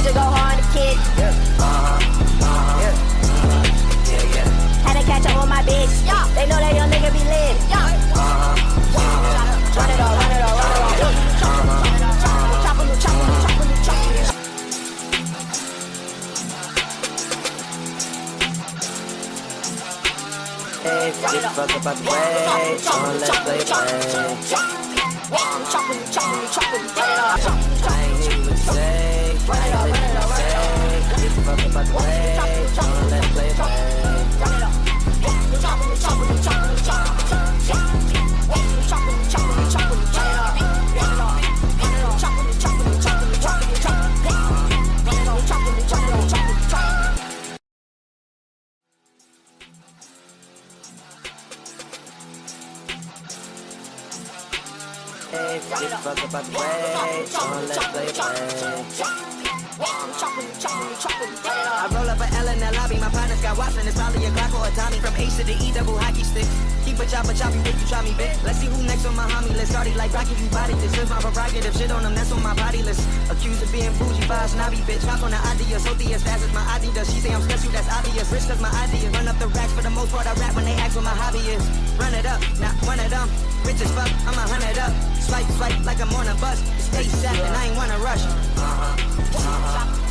should go hard on the kid. Had to catch up with my bitch. They know that young nigga be lit. Run it all, run it all, run it all. Chop on you, chop on you, chop on you, chop on you. Hey, get the fuck about the way. Let's play it. Chop on you, chop on you, chop on you. I ain't hear what you say. Run it all, run it all, run it all. Get the fuck about the way. Let's play it. Run it up. Chop on you, chop on you, chop on you, chop on you. Chop on you, chop on you, chop on you, chop on you. Run it up. Chop on you, chop on you, chop on you, chop on you, chop on you. Run it up. Chop on you, chop on you, chop on you, chop on you. Hey, get the fuck about the way. Let's play it. I roll up a L in the lobby, my partner's got Watson. It's probably a Glock or a Tommy. From Ace to the E, double hockey stick. Keep a chopper, choppy if you try me, bitch. Let's see who next on my homie list. Started like Rocky, you body this. Live my prerogative, shit on them, that's on my body list. Accused of being bougie by a snobby bitch. Hop on the idea, so the fast as my ID does. She say I'm special, that's obvious. Rich cause my idea. Run up the racks for the most part, I rap when they ask what my hobby is. Run it up, not one of them. Rich as fuck, I'm 100 up. Swipe, swipe like I'm on a bus. Stay set and I ain't wanna rush.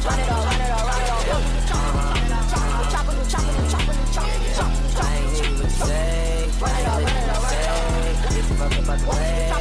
Run it all, run it all, run it all. Chop on you, chop on you, chop on you, chop on you, chop on you. I ain't hear what you say. Run it all, run it all, run it all. Get the fuck about the way.